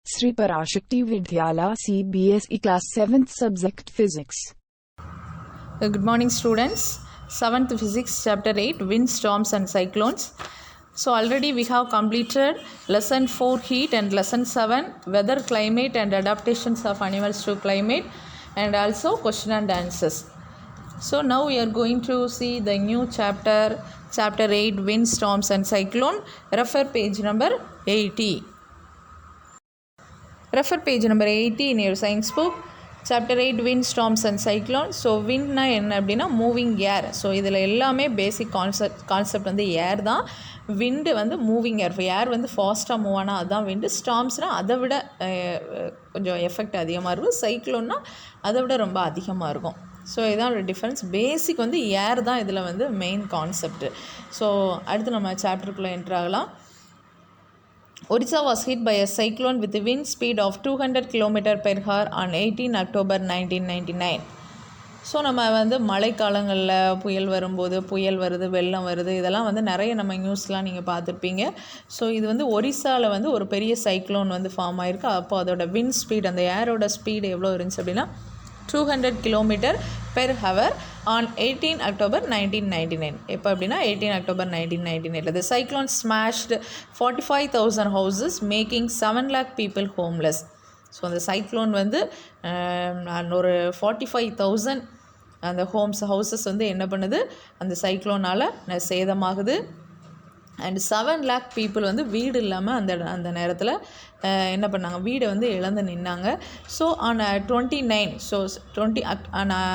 Sri Parashakti Vidyala CBSE Class 7th Subject Physics. Good morning students. 7th Physics Chapter 8 Wind, Storms and Cyclones. So already we have completed Lesson 4 Heat and Lesson 7 Weather, Climate and Adaptations of Animals to Climate, and also question and answers. So now we are going to see the new chapter 8 Wind, Storms and Cyclone. Refer page number 80. Refer page number 80 in your science book. Chapter 8 Wind, Storms and Cyclones. So windனா என்ன அப்படின்னா moving ஏர். So இதில் எல்லாமே basic concept வந்து ஏர் தான். விண்டு வந்து moving ஏர். ஏர் வந்து ஃபாஸ்ட்டாக move ஆனால் அதுதான் விண்டு. ஸ்டார்ம்ஸ்னால் அதை விட கொஞ்சம் எஃபெக்ட் அதிகமாக இருக்கும். சைக்ளோன்னா அதை விட ரொம்ப அதிகமாக இருக்கும். ஸோ இதான் ஒரு டிஃப்ரென்ஸ். பேசிக் வந்து ஏர் தான் இதில் வந்து மெயின் கான்செப்ட். ஸோ அடுத்து நம்ம சாப்டருக்குள்ளே என்ட்ரு ஆகலாம். Odisha was hit by a cyclone with a wind speed of 200 km per hour on 18 October 1999. So நம்ம வந்து மழைக்காலங்களில் புயல் வரும்போது புயல் வருது, வெள்ளம் வருது, இதெல்லாம் வந்து நிறைய நம்ம நியூஸ்லாம் நீங்கள் பார்த்துருப்பீங்க. ஸோ இது வந்து ஒரிசாவில் வந்து ஒரு பெரிய சைக்ளோன் வந்து ஃபார்ம் ஆகிருக்கு. அப்போ அதோட விண்ட் ஸ்பீட், அந்த ஏரோட ஸ்பீடு எவ்வளோ இருந்துச்சு அப்படின்னா 200 km per hour on 18 October 1999. எப்போ அப்படின்னா 18 October 1999. The cyclone smashed 45,000 houses, making 7 lakh people homeless. So அந்த சைக்ளோன் வந்து ஒரு 45,000 அந்த ஹவுசஸ் வந்து என்ன பண்ணுது, அந்த சைக்ளோனால் சேதமாகுது. அண்ட் 7 lakh பீப்புள் வந்து வீடு இல்லாமல் அந்த நேரத்தில் என்ன பண்ணாங்க, வீடை வந்து இழந்து நின்னாங்க. ஸோ ஆன் 29, ஸோ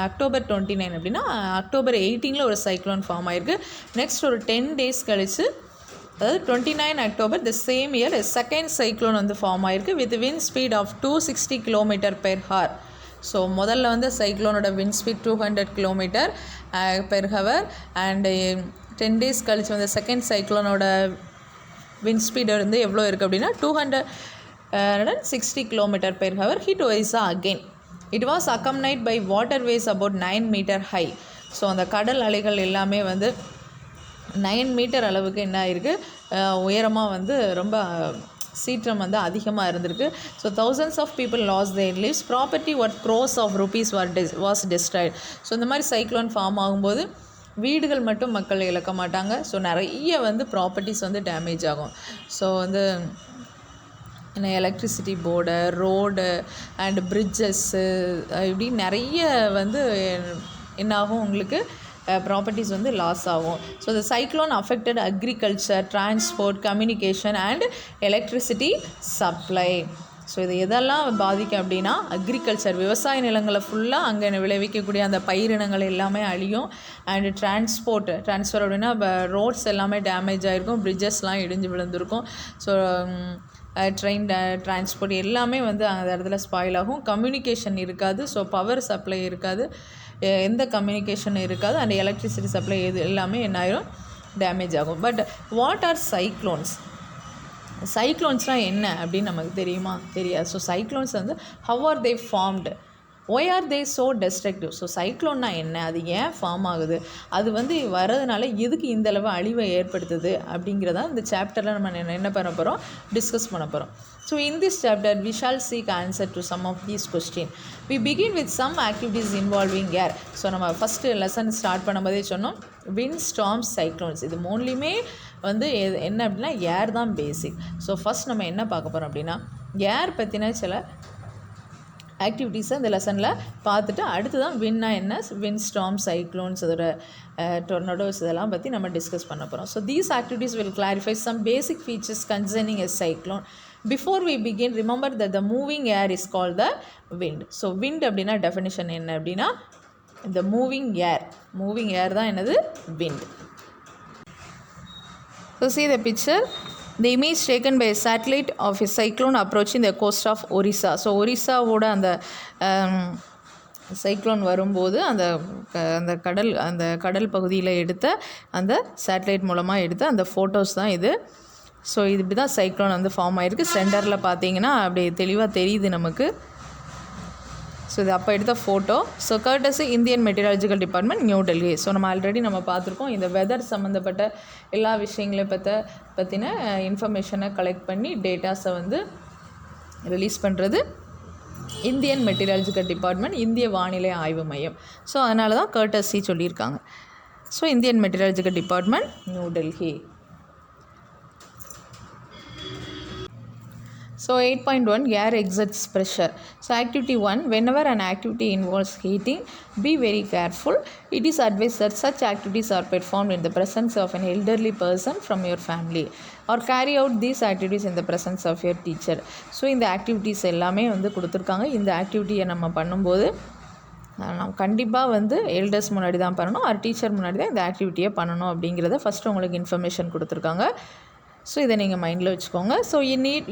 அக்டோபர் 29 அப்படின்னா அக்டோபர் 18 ஒரு சைக்ளோன் ஃபார்ம் ஆகிருக்கு. நெக்ஸ்ட் ஒரு 10 days கழித்து, அதாவது 29 October the same year second cyclone வந்து ஃபார்ம் ஆகிருக்கு with wind speed of 260 km per hour. So முதல்ல வந்து சைக்ளோனோட wind speed 200 km per hour and 10 days கழிச்சு வந்து செகண்ட் சைக்ளோனோட விண்ட் ஸ்பீடு வந்து எவ்வளோ இருக்குது அப்படின்னா 260 km per hour. Hit Orissa again. It was accompanied by water waves about 9 meter high. So அந்த கடல் அலைகள் எல்லாமே வந்து 9 meter அளவுக்கு என்ன ஆகிருக்கு, உயரமாக வந்து ரொம்ப சீற்றம் வந்து அதிகமாக இருந்திருக்கு. So thousands of people lost their lives. Property worth crores of rupees was destroyed. So இந்த மாதிரி சைக்ளோன் ஃபார்ம் ஆகும்போது வீடுகள் மட்டும் மக்கள் இழக்க மாட்டாங்க. ஸோ நிறைய வந்து ப்ராப்பர்ட்டிஸ் வந்து டேமேஜ் ஆகும். ஸோ வந்து electricity board, road and bridges, இப்படி நிறைய வந்து என்னாகும், உங்களுக்கு ப்ராப்பர்ட்டிஸ் வந்து லாஸ் ஆகும். So the cyclone affected agriculture, transport, communication and electricity supply. So இது எதெல்லாம் பாதிக்கும் அப்படின்னா அக்ரிகல்ச்சர், விவசாய நிலங்களை ஃபுல்லாக அங்கே விளைவிக்கக்கூடிய அந்த பயிரினங்கள் எல்லாமே அழியும். அண்டு ட்ரான்ஸ்ஃபர் அப்படின்னா ரோட்ஸ் எல்லாமே டேமேஜ் ஆகிருக்கும், பிரிட்ஜஸ்லாம் இடிஞ்சு விழுந்திருக்கும். ஸோ ட்ரெயின் டிரான்ஸ்போர்ட் எல்லாமே வந்து அந்த இடத்துல ஸ்பாயில் ஆகும். கம்யூனிகேஷன் இருக்காது. ஸோ பவர் சப்ளை இருக்காது, எந்த கம்யூனிகேஷன் இருக்காது. அண்ட் எலக்ட்ரிசிட்டி சப்ளை இது எல்லாமே என்ன ஆயிரும், டேமேஜ் ஆகும். But what are cyclones? சைக்ளோன்ஸ்னால் என்ன அப்படின்னு நமக்கு தெரியுமா? தெரியாது. ஸோ சைக்ளோன்ஸ் வந்து how are they formed, why are they so destructive? So சைக்ளோன்னா என்ன, அது ஏன் ஃபார்ம் ஆகுது, அது வந்து வர்றதுனால எதுக்கு இந்தளவு அழிவை ஏற்படுத்துது அப்படிங்கிறத இந்த சாப்டரில் நம்ம என்ன பண்ண போகிறோம், டிஸ்கஸ் பண்ண போகிறோம். So in this chapter we shall seek answer to some of these questions. We begin with some activities involving air. So நம்ம ஃபஸ்ட்டு லெசன் ஸ்டார்ட் பண்ணும்போதே சொன்னோம், wind, storms, cyclones இது மூணுலேயுமே வந்து என்ன அப்படின்னா ஏர் தான் பேசிக். ஸோ ஃபஸ்ட் நம்ம என்ன பார்க்க போகிறோம் அப்படின்னா ஏர் பற்றின சில ஆக்டிவிட்டீஸை இந்த லெசனில் பார்த்துட்டு அடுத்து தான் வின்னா என்ன, விண்ட், ஸ்டார்ம், சைக்ளோன்ஸ், அதோட டொர்னடோஸ் இதெல்லாம் பற்றி நம்ம டிஸ்கஸ் பண்ண போகிறோம். So these activities will clarify some basic features concerning a cyclone. Before we begin, remember that the moving air is called the wind. So wind அப்படின்னா டெஃபினிஷன் என்ன அப்படின்னா இந்த மூவிங் ஏர் தான் என்னது, wind. So see the picture. The image taken by a satellite of a cyclone approaching the coast of Orissa. So ஒரிசாவோட அந்த cyclone வரும்போது அந்த கடல் பகுதியில் எடுத்த அந்த சேட்டலைட் மூலமாக எடுத்த அந்த ஃபோட்டோஸ் தான் இது. ஸோ இது இப்படி தான் சைக்ளோன் வந்து ஃபார்ம் ஆகிருக்கு. சென்டரில் பார்த்தீங்கன்னா அப்படி தெளிவாக தெரியுது நமக்கு. ஸோ இது அப்போ எடுத்த photo. So courtesy Indian meteorological department, new Delhi. So நம்ம ஆல்ரெடி பார்த்துருக்கோம், இந்த வெதர் சம்மந்தப்பட்ட எல்லா விஷயங்களையும் பற்றின இன்ஃபர்மேஷனை கலெக்ட் பண்ணி டேட்டாஸை வந்து ரிலீஸ் பண்ணுறது இந்தியன் மெட்டீரியலாஜிக்கல் டிபார்ட்மெண்ட், இந்திய வானிலை ஆய்வு மையம். ஸோ அதனால தான் கர்டசி சொல்லியிருக்காங்க. So Indian meteorological department, new Delhi. So 8.1 air exerts pressure. So activity 1, whenever an activity involves heating, be very careful. It is advised that such activities are performed in the presence of an elderly person from your family, or carry out these activities in the presence of your teacher. So இந்த activities எல்லாமே வந்து கொடுத்துருக்காங்க. இந்த ஆக்டிவிட்டியை நம்ம பண்ணும்போது நம்ம கண்டிப்பாக வந்து எல்டர்ஸ் முன்னாடி தான் பண்ணணும், ஆர் டீச்சர் முன்னாடி தான் இந்த ஆக்டிவிட்டியை பண்ணணும் அப்படிங்கிறத ஃபஸ்ட்டு உங்களுக்கு இன்ஃபர்மேஷன் கொடுத்துருக்காங்க. ஸோ இதை நீங்கள் மைண்டில் வச்சுக்கோங்க. So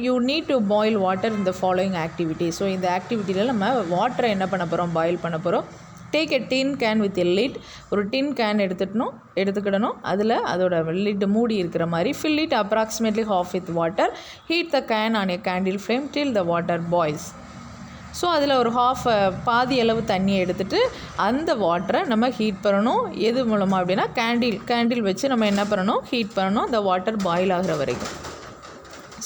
you need to boil water இந்த ஃபாலோயிங் ஆக்டிவிட்டி. ஸோ இந்த ஆக்டிவிட்டியில் நம்ம வாட்டரை என்ன பண்ண போகிறோம், பாயில் பண்ண போகிறோம். Take a tin can with a lid. ஒரு டின் கேன் எடுத்துக்கிடணும். அதில் அதோட லிட் மூடி இருக்கிற மாதிரி. Fill it approximately half with water. Heat the can on a candle flame till the water boils. So அதில் ஒரு பாதி அளவு தண்ணியை எடுத்துகிட்டு அந்த வாட்டரை நம்ம ஹீட் பண்ணணும். எது மூலமாக அப்படின்னா கேண்டில் வச்சு நம்ம என்ன பண்ணணும், ஹீட் பண்ணணும், இந்த வாட்டர் பாயில் ஆகிற வரைக்கும்.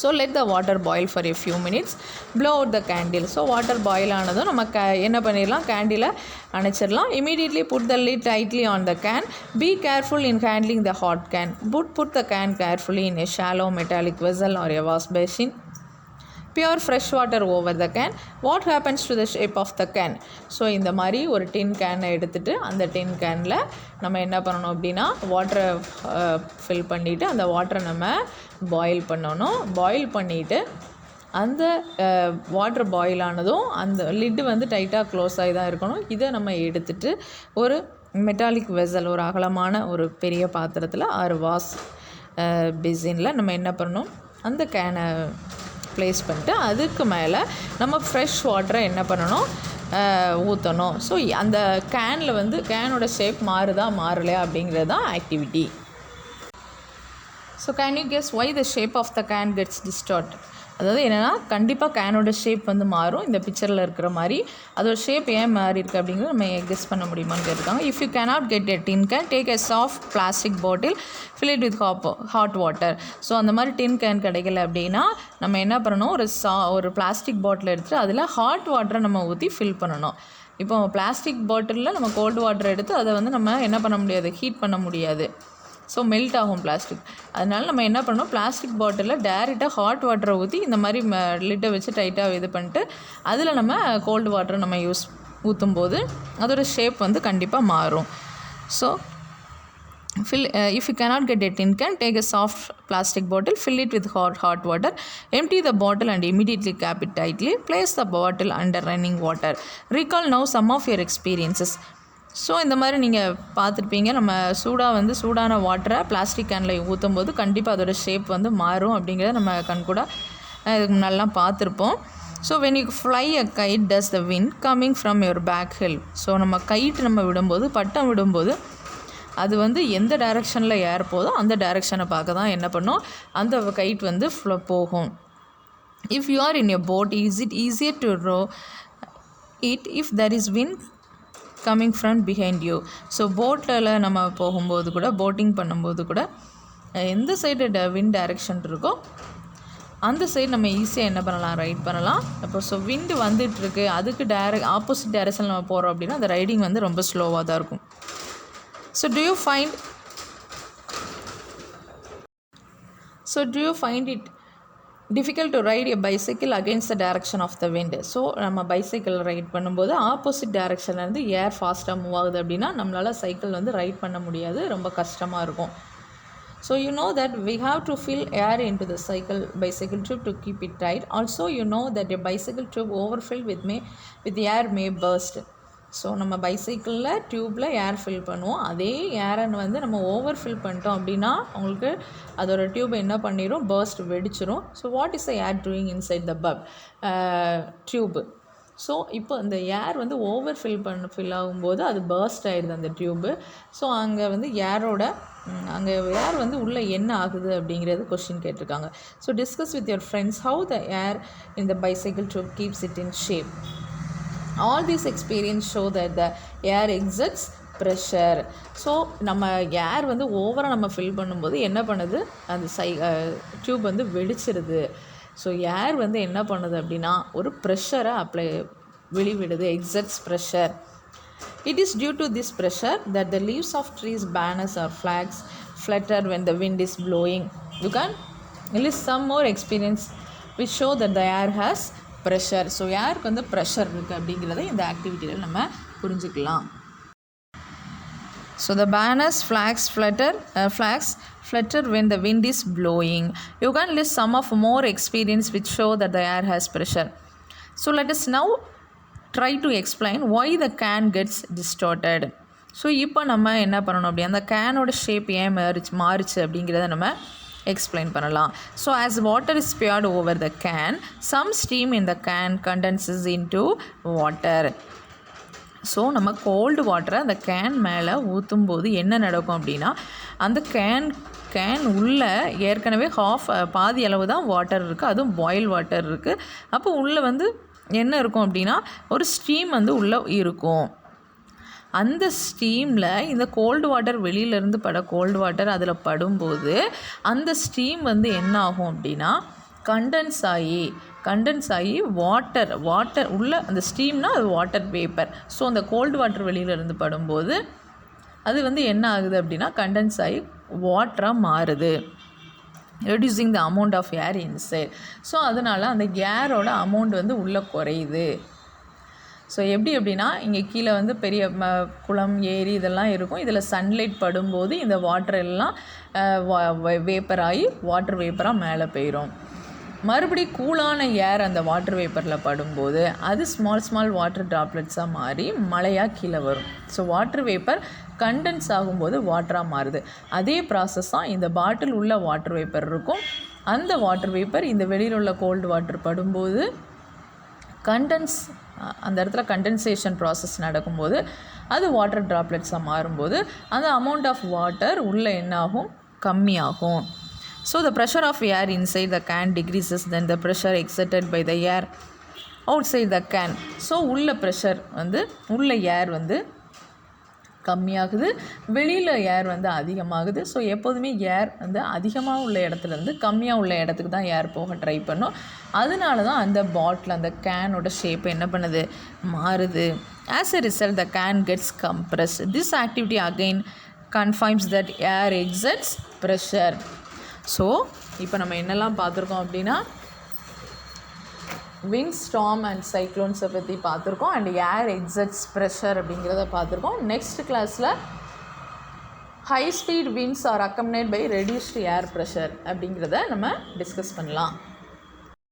So let the water boil for a few minutes, blow out the candle. So water boil ஆனதும் நம்ம என்ன பண்ணிடலாம், கேண்டிலை அணைச்சிடலாம். Immediately put the lid tightly on the can. Be careful in handling the hot can. Put the can carefully in a shallow metallic vessel or a wash basin. Pure fresh water over the can. What happens to the shape of the can? So இந்த மாதிரி ஒரு டின் கேனை எடுத்துகிட்டு அந்த டின் கேனில் நம்ம என்ன பண்ணணும் அப்படின்னா வாட்டரை ஃபில் பண்ணிவிட்டு அந்த வாட்டரை நம்ம பாயில் பண்ணணும். பாயில் பண்ணிவிட்டு அந்த வாட்டர் பாயில் ஆனதும் அந்த லிட்டு வந்து டைட்டாக க்ளோஸ் ஆகி தான் இருக்கணும். இதை நம்ம எடுத்துகிட்டு ஒரு மெட்டாலிக் வெசல், ஒரு அகலமான ஒரு பெரிய பாத்திரத்தில் ஆறு வாஷ் பேசினில் நம்ம என்ன பண்ணணும், அந்த கேனை ப்ளேஸ் பண்ணிட்டு அதுக்கு மேலே நம்ம ஃப்ரெஷ் வாட்டரை என்ன பண்ணணும், ஊற்றணும். ஸோ அந்த கேனில் வந்து கேனோட ஷேப் மாறுதா மாறலையா அப்படிங்கிறது தான் activity. So can you guess why the shape of the can gets distort? அதாவது என்னென்னா கண்டிப்பாக கேனோட ஷேப் வந்து மாறும். இந்த பிக்சரில் இருக்கிற மாதிரி அதோட ஷேப் ஏன் மாறி இருக்குது அப்படிங்கிறது நம்ம கெஸ் பண்ண முடியுமான்னு கேட்டிருக்காங்க. If you cannot get a tin can, take a soft plastic bottle, fill it with hot water. So அந்த மாதிரி டின் கேன் கிடைக்கல அப்படின்னா நம்ம என்ன பண்ணணும், ஒரு பிளாஸ்டிக் பாட்டில் எடுத்துகிட்டு அதில் ஹாட் வாட்டரை நம்ம ஊற்றி ஃபில் பண்ணணும். இப்போ பிளாஸ்டிக் பாட்டிலில் நம்ம கோல்டு வாட்டர் எடுத்து அதை வந்து நம்ம என்ன பண்ண முடியாது, ஹீட் பண்ண முடியாது. ஸோ மெல்ட் ஆகும் பிளாஸ்டிக். அதனால நம்ம என்ன பண்ணணும், பிளாஸ்டிக் பாட்டிலில் டேரெக்டாக ஹாட் வாட்டரை ஊற்றி இந்த மாதிரி லிட்டை வச்சு டைட்டாக இது பண்ணிட்டு அதில் நம்ம கோல்டு வாட்டரை நம்ம ஊற்றும் போது அதோட ஷேப் வந்து கண்டிப்பாக மாறும். So if you cannot get a tin can, take a soft plastic bottle, fill it with hot water, empty the bottle and immediately cap it tightly, place the bottle under running water. Recall now some of your experiences. So இந்த மாதிரி நீங்கள் பார்த்துருப்பீங்க, நம்ம சூடான வாட்டரை plastic கேனில் ஊற்றும் போது கண்டிப்பாக அதோட ஷேப் வந்து மாறும் அப்படிங்கிறத நம்ம கண்கூட இதுக்கு முன்னாடிலாம் பார்த்துருப்போம். So when you fly a kite, does the wind coming from your back help? So நம்ம கைட்டு நம்ம விடும்போது, பட்டம் விடும்போது அது வந்து எந்த டைரெக்ஷனில் ஏர் போதோ அந்த டைரெக்ஷனை பார்க்க தான் என்ன பண்ணும், அந்த கைட் வந்து போகும். If you are in a boat, is it easier to row it if there is wind coming from behind you? So போட்டில் நம்ம போகும்போது கூட, போட்டிங் பண்ணும்போது கூட எந்த சைடு விண்ட் டைரெக்ஷன் இருக்கோ அந்த சைடு நம்ம ஈஸியாக என்ன பண்ணலாம், ரைட் பண்ணலாம். அப்போ ஸோ விண்டு வந்துட்டுருக்கு, அதுக்கு ஆப்போசிட் டைரெக்ஷன் நம்ம போகிறோம் அப்படின்னா அந்த ரைடிங் வந்து ரொம்ப ஸ்லோவாக தான் இருக்கும். So do you find it difficult to ride a bicycle against the direction of the wind? So நம்ம பைசைக்கிள் ரைட் பண்ணும்போது ஆப்போசிட் டைரெக்ஷன்லேருந்து ஏர் ஃபாஸ்ட்டாக மூவ் ஆகுது அப்படின்னா நம்மளால் சைக்கிள் வந்து ரைட் பண்ண முடியாது, ரொம்ப கஷ்டமாக இருக்கும். So you know that we have to fill air into the bicycle tube to keep it tight. Also you know that a bicycle tube overfilled with air may burst. So நம்ம பைசைக்கிளில் டியூப்பில் ஏர் fill பண்ணுவோம். அதே ஏரை வந்து நம்ம over fill பண்ணிட்டோம் அப்படின்னா உங்களுக்கு அதோட டியூப் என்ன பண்ணிடும், பர்ஸ்ட் வெடிச்சிரும். So what is the air doing inside the tube? So இப்போ இந்த ஏர் வந்து ஓவர் ஃபில் ஆகும்போது அது பர்ஸ்ட் ஆகிடுது அந்த டியூப்பு. ஸோ அங்கே வந்து அங்கே ஏர் வந்து உள்ளே என்ன ஆகுது அப்படிங்கிறது கொஸ்டின் கேட்டிருக்காங்க. So discuss with your friends how the air in the bicycle tube keeps it in shape. All these experience show that the air exerts pressure. So நம்ம ஏர் வந்து ஓவராக நம்ம ஃபில் பண்ணும்போது என்ன பண்ணுது, அந்த டியூப் வந்து வெடிச்சிருது. ஸோ ஏர் வந்து என்ன பண்ணுது அப்படின்னா ஒரு ப்ரெஷரை வெளிவிடுது, எக்ஸட்ஸ் pressure. It is due to this pressure that the leaves of trees, banners or flags flutter when the wind is blowing. You can list some more experience which show that the air has pressure. So ஏருக்கு வந்து pressure இருக்குது அப்படிங்கிறத இந்த ஆக்டிவிட்டியில் நம்ம புரிஞ்சுக்கலாம். So the banners, flags flutter when the wind is blowing. You can list some of more experience which show that the air has pressure. So let us now try to explain why the can gets distorted. So இப்போ நம்ம என்ன பண்ணணும் அப்படி அந்த கேனோட shape ஏன் மாறிச்சு அப்படிங்கிறத நம்ம எக்ஸ்பிளைன் பண்ணலாம். So as water is poured over the can, some steam in the can condenses into water. So நம்ம கோல்டு வாட்டரை அந்த கேன் மேலே ஊற்றும் போது என்ன நடக்கும் அப்படின்னா அந்த கேன் உள்ளே ஏற்கனவே பாதி அளவு தான் வாட்டர் இருக்குது, அதுவும் பாயில் வாட்டர் இருக்குது. அப்போ உள்ளே வந்து என்ன இருக்கும் அப்படின்னா ஒரு ஸ்டீம் வந்து உள்ளே இருக்கும். அந்த ஸ்டீமில் இந்த கோல்டு வாட்டர் வெளியிலேருந்து கோல்டு வாட்டர் அதில் படும்போது அந்த ஸ்டீம் வந்து என்ன ஆகும் அப்படின்னா கண்டென்ஸ் ஆகி வாட்டர் உள்ள அந்த ஸ்டீம்னா அது வாட்டர் வேப்பர். ஸோ அந்த கோல்டு வாட்டர் வெளியிலேருந்து படும்போது அது வந்து என்ன ஆகுது அப்படின்னா கண்டென்ஸ் ஆகி வாட்டராக மாறுது, reducing the amount of air inside. So அதனால் அந்த ஏரோட அமௌண்ட் வந்து உள்ளே குறையுது. ஸோ எப்படி அப்படின்னா இங்கே கீழே வந்து பெரிய குளம், ஏரி இதெல்லாம் இருக்கும். இதில் சன்லைட் படும்போது இந்த வாட்டர் எல்லாம் வேப்பராகி வாட்டர் வேப்பராக மேலே போயிடும். மறுபடியும் கூலான ஏர் அந்த வாட்டர் வேப்பரில் படும்போது அது ஸ்மால் வாட்டர் ட்ராப்லெட்ஸாக மாறி மழையாக கீழே வரும். ஸோ வாட்டர் வேப்பர் கண்டென்ஸ் ஆகும்போது வாட்டராக மாறுது. அதே ப்ராசஸ் தான் இந்த பாட்டில் உள்ள வாட்டர் வேப்பர் இருக்கும். அந்த வாட்டர் வேப்பர் இந்த வெளியில் உள்ள கோல்டு வாட்டர் படும்போது அந்த இடத்துல கண்டென்சேஷன் ப்ராசஸ் நடக்கும்போது அது வாட்டர் ட்ராப்லெட்ஸாக மாறும்போது அந்த அமௌண்ட் ஆஃப் வாட்டர் உள்ளே என்னாகும், கம்மியாகும். So the pressure of air inside the can decreases than the pressure exerted by the air outside the can. So உள்ள ப்ரெஷர் வந்து உள்ள ஏர் வந்து கம்மியாகுது, வெளியில் ஏர் வந்து அதிகமாகுது. ஸோ எப்போதுமே ஏர் வந்து அதிகமாக உள்ள இடத்துலேருந்து கம்மியாக உள்ள இடத்துக்கு தான் ஏர் போக ட்ரை பண்ணும். அதனால தான் அந்த பாட்டில் அந்த கேனோட ஷேப் என்ன பண்ணுது, மாறுது. As a result the can gets compressed. This activity again confirms that air exerts pressure. So இப்போ நம்ம என்னெல்லாம் பார்த்துருக்கோம் அப்படின்னா விண்ட், ஸ்டார்ம் அண்ட் சைக்ளோன்ஸை பற்றி பார்த்துருக்கோம். அண்ட் ஏர் எக்ஸட்ஸ் ப்ரெஷர் அப்படிங்கிறத பார்த்துருக்கோம். நெக்ஸ்ட் கிளாஸில் high speed winds are accompanied by reduced air pressure அப்படிங்கிறத நம்ம டிஸ்கஸ் பண்ணலாம்.